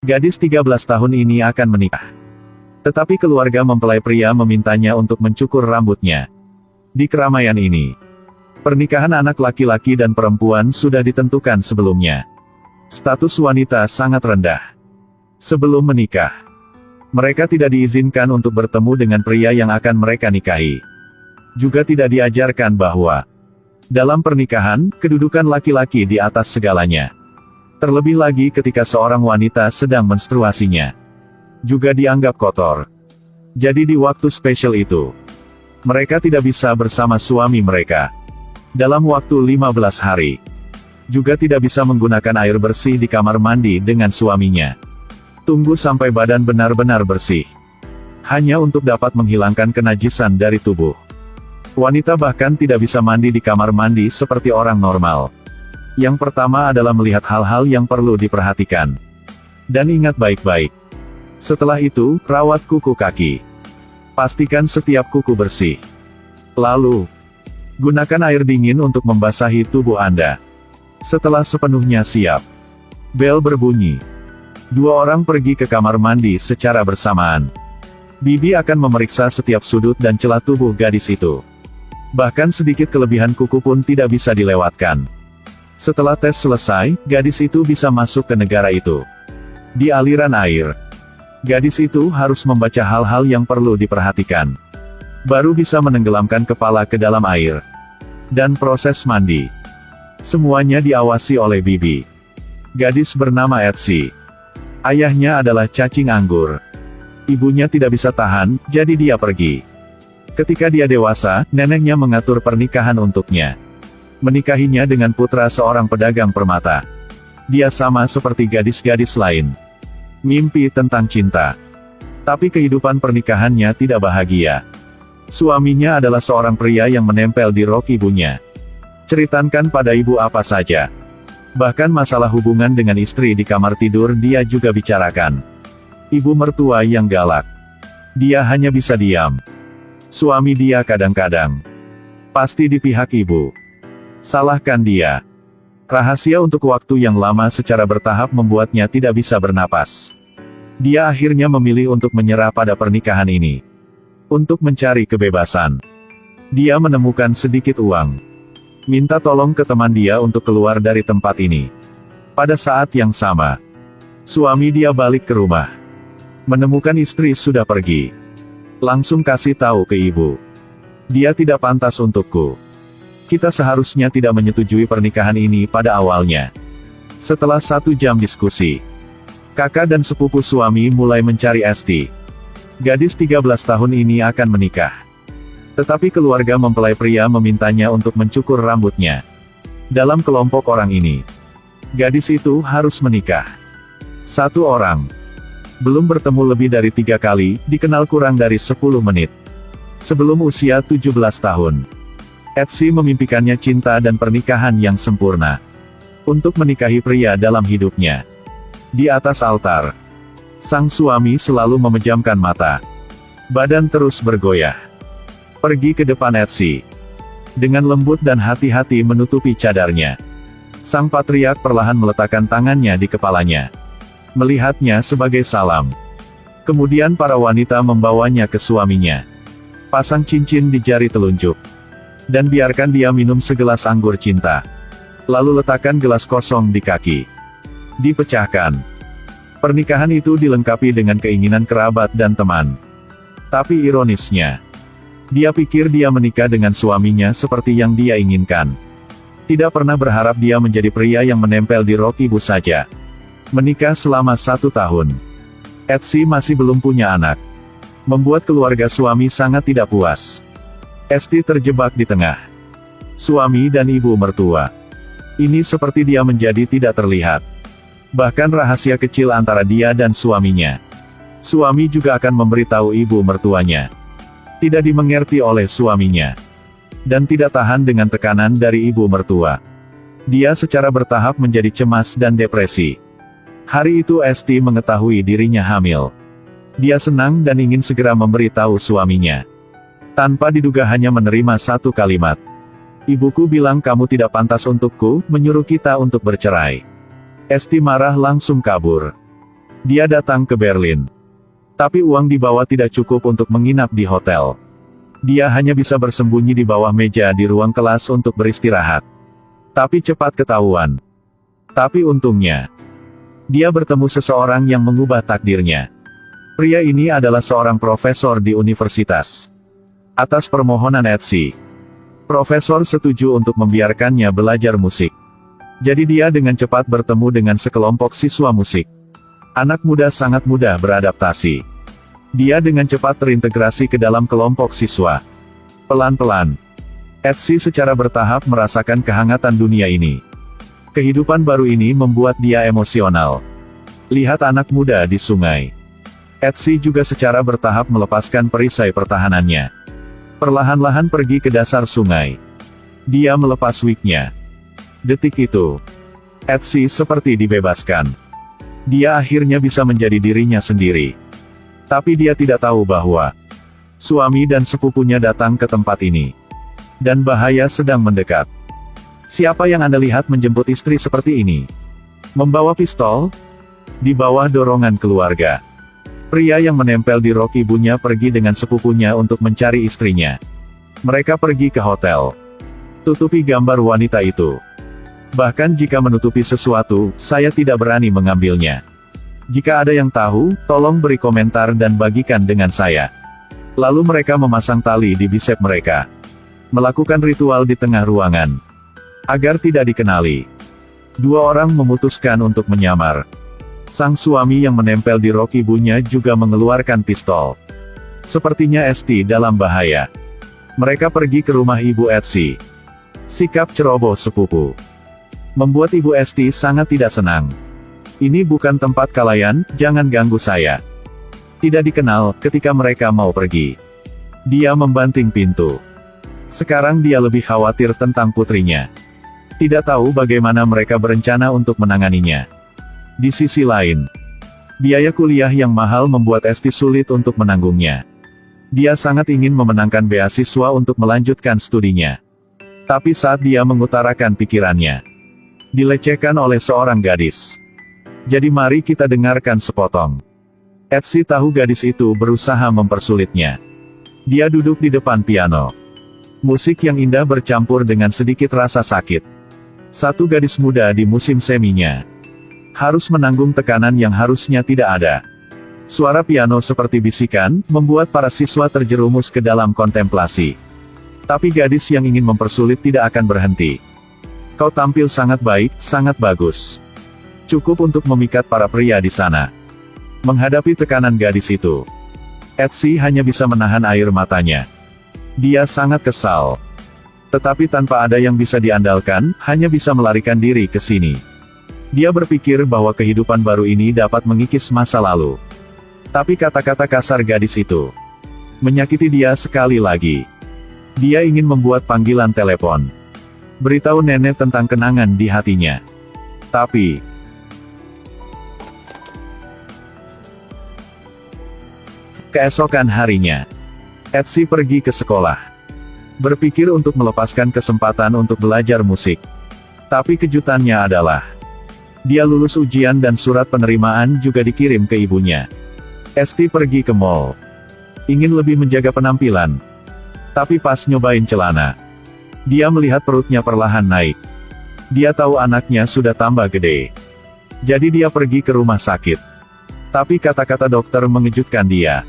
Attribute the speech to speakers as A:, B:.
A: Gadis 13 tahun ini akan menikah. Tetapi keluarga mempelai pria memintanya untuk mencukur rambutnya. Di keramaian ini, pernikahan anak laki-laki dan perempuan sudah ditentukan sebelumnya. Status wanita sangat rendah. Sebelum menikah, mereka tidak diizinkan untuk bertemu dengan pria yang akan mereka nikahi. Juga tidak diajarkan bahwa dalam pernikahan, kedudukan laki-laki di atas segalanya. Terlebih lagi ketika seorang wanita sedang menstruasinya. Juga dianggap kotor. Jadi di waktu spesial itu, mereka tidak bisa bersama suami mereka. Dalam waktu 15 hari. Juga tidak bisa menggunakan air bersih di kamar mandi dengan suaminya. Tunggu sampai badan benar-benar bersih. Hanya untuk dapat menghilangkan kenajisan dari tubuh. Wanita bahkan tidak bisa mandi di kamar mandi seperti orang normal. Yang pertama adalah melihat hal-hal yang perlu diperhatikan. Dan ingat baik-baik. Setelah itu, rawat kuku kaki. Pastikan setiap kuku bersih. Lalu, gunakan air dingin untuk membasahi tubuh Anda. Setelah sepenuhnya siap, bel berbunyi. Dua orang pergi ke kamar mandi secara bersamaan. Bibi akan memeriksa setiap sudut dan celah tubuh gadis itu. Bahkan sedikit kelebihan kuku pun tidak bisa dilewatkan. Setelah tes selesai, gadis itu bisa masuk ke negara itu. Di aliran air, gadis itu harus membaca hal-hal yang perlu diperhatikan. Baru bisa menenggelamkan kepala ke dalam air. Dan proses mandi. Semuanya diawasi oleh Bibi. Gadis bernama Etsy. Ayahnya adalah cacing anggur. Ibunya tidak bisa tahan, jadi dia pergi. Ketika dia dewasa, neneknya mengatur pernikahan untuknya. Menikahinya dengan putra seorang pedagang permata. Dia sama seperti gadis-gadis lain. Mimpi tentang cinta. Tapi kehidupan pernikahannya tidak bahagia. Suaminya adalah seorang pria yang menempel di rok ibunya. Ceritakan pada ibu apa saja. Bahkan masalah hubungan dengan istri di kamar tidur dia juga bicarakan. Ibu mertua yang galak. Dia hanya bisa diam. Suami dia kadang-kadang pasti di pihak ibu. Salahkan dia. Rahasia untuk waktu yang lama secara bertahap membuatnya tidak bisa bernapas. Dia akhirnya memilih untuk menyerah pada pernikahan ini. Untuk mencari kebebasan. Dia menemukan sedikit uang. Minta tolong ke teman dia untuk keluar dari tempat ini. Pada saat yang sama, suami dia balik ke rumah. Menemukan istri sudah pergi. Langsung kasih tahu ke ibu. Dia tidak pantas untukku. Kita seharusnya tidak menyetujui pernikahan ini pada awalnya. Setelah 1 jam diskusi, kakak dan sepupu suami mulai mencari Esti. Gadis 13 tahun ini akan menikah. Tetapi keluarga mempelai pria memintanya untuk mencukur rambutnya. Dalam kelompok orang ini, gadis itu harus menikah. 1 orang. Belum bertemu lebih dari 3 kali, dikenal kurang dari 10 menit. Sebelum usia 17 tahun. Etsy memimpikannya cinta dan pernikahan yang sempurna. Untuk menikahi pria dalam hidupnya. Di atas altar, sang suami selalu memejamkan mata. Badan terus bergoyah. Pergi ke depan Etsy. Dengan lembut dan hati-hati menutupi cadarnya. Sang patriark perlahan meletakkan tangannya di kepalanya. Melihatnya sebagai salam. Kemudian para wanita membawanya ke suaminya. Pasang cincin di jari telunjuk. Dan biarkan dia minum segelas anggur cinta. Lalu letakkan gelas kosong di kaki. Dipecahkan. Pernikahan itu dilengkapi dengan keinginan kerabat dan teman. Tapi ironisnya, dia pikir dia menikah dengan suaminya seperti yang dia inginkan. Tidak pernah berharap dia menjadi pria yang menempel di rok ibu saja. Menikah selama 1 tahun. Etsy masih belum punya anak. Membuat keluarga suami sangat tidak puas. Esti terjebak di tengah. Suami dan ibu mertua. Ini seperti dia menjadi tidak terlihat. Bahkan rahasia kecil antara dia dan suaminya. Suami juga akan memberitahu ibu mertuanya. Tidak dimengerti oleh suaminya. Dan tidak tahan dengan tekanan dari ibu mertua. Dia secara bertahap menjadi cemas dan depresi. Hari itu Esti mengetahui dirinya hamil. Dia senang dan ingin segera memberitahu suaminya. Tanpa diduga hanya menerima 1 kalimat. Ibuku bilang kamu tidak pantas untukku, menyuruh kita untuk bercerai. Esti marah langsung kabur. Dia datang ke Berlin. Tapi uang dibawa tidak cukup untuk menginap di hotel. Dia hanya bisa bersembunyi di bawah meja di ruang kelas untuk beristirahat. Tapi cepat ketahuan. Tapi untungnya, dia bertemu seseorang yang mengubah takdirnya. Pria ini adalah seorang profesor di universitas. Atas permohonan Etsy, profesor setuju untuk membiarkannya belajar musik. Jadi dia dengan cepat bertemu dengan sekelompok siswa musik. Anak muda sangat mudah beradaptasi. Dia dengan cepat terintegrasi ke dalam kelompok siswa. Pelan-pelan, Etsy secara bertahap merasakan kehangatan dunia ini. Kehidupan baru ini membuat dia emosional. Lihat anak muda di sungai. Etsy juga secara bertahap melepaskan perisai pertahanannya. Perlahan-lahan pergi ke dasar sungai. Dia melepas wignya. Detik itu, Etsy seperti dibebaskan. Dia akhirnya bisa menjadi dirinya sendiri. Tapi dia tidak tahu bahwa suami dan sepupunya datang ke tempat ini. Dan bahaya sedang mendekat. Siapa yang Anda lihat menjemput istri seperti ini? Membawa pistol? Di bawah dorongan keluarga. Pria yang menempel di rok ibunya pergi dengan sepupunya untuk mencari istrinya. Mereka pergi ke hotel. Tutupi gambar wanita itu. Bahkan jika menutupi sesuatu, saya tidak berani mengambilnya. Jika ada yang tahu, tolong beri komentar dan bagikan dengan saya. Lalu mereka memasang tali di bisep mereka. Melakukan ritual di tengah ruangan. Agar tidak dikenali. Dua orang memutuskan untuk menyamar. Sang suami yang menempel di rok ibunya juga mengeluarkan pistol. Sepertinya Esti dalam bahaya. Mereka pergi ke rumah ibu Etsy. Sikap ceroboh sepupu membuat ibu Esti sangat tidak senang. Ini bukan tempat kalian, jangan ganggu saya. Tidak dikenal, ketika mereka mau pergi. Dia membanting pintu. Sekarang dia lebih khawatir tentang putrinya. Tidak tahu bagaimana mereka berencana untuk menanganinya. Di sisi lain, biaya kuliah yang mahal membuat Esti sulit untuk menanggungnya. Dia sangat ingin memenangkan beasiswa untuk melanjutkan studinya. Tapi saat dia mengutarakan pikirannya, dilecehkan oleh seorang gadis. Jadi mari kita dengarkan sepotong. Etsy tahu gadis itu berusaha mempersulitnya. Dia duduk di depan piano. Musik yang indah bercampur dengan sedikit rasa sakit. Satu gadis muda di musim seminya. Harus menanggung tekanan yang harusnya tidak ada. Suara piano seperti bisikan, membuat para siswa terjerumus ke dalam kontemplasi. Tapi gadis yang ingin mempersulit tidak akan berhenti. Kau tampil sangat baik, sangat bagus. Cukup untuk memikat para pria di sana. Menghadapi tekanan gadis itu, Etsy hanya bisa menahan air matanya. Dia sangat kesal. Tetapi tanpa ada yang bisa diandalkan, hanya bisa melarikan diri ke sini. Dia berpikir bahwa kehidupan baru ini dapat mengikis masa lalu. Tapi kata-kata kasar gadis itu menyakiti dia sekali lagi. Dia ingin membuat panggilan telepon. Beritahu nenek tentang kenangan di hatinya. Tapi keesokan harinya, Etsy pergi ke sekolah. Berpikir untuk melepaskan kesempatan untuk belajar musik. Tapi kejutannya adalah, dia lulus ujian dan surat penerimaan juga dikirim ke ibunya. Esti pergi ke mall. Ingin lebih menjaga penampilan. Tapi pas nyobain celana, dia melihat perutnya perlahan naik. Dia tahu anaknya sudah tambah gede. Jadi dia pergi ke rumah sakit. Tapi kata-kata dokter mengejutkan dia.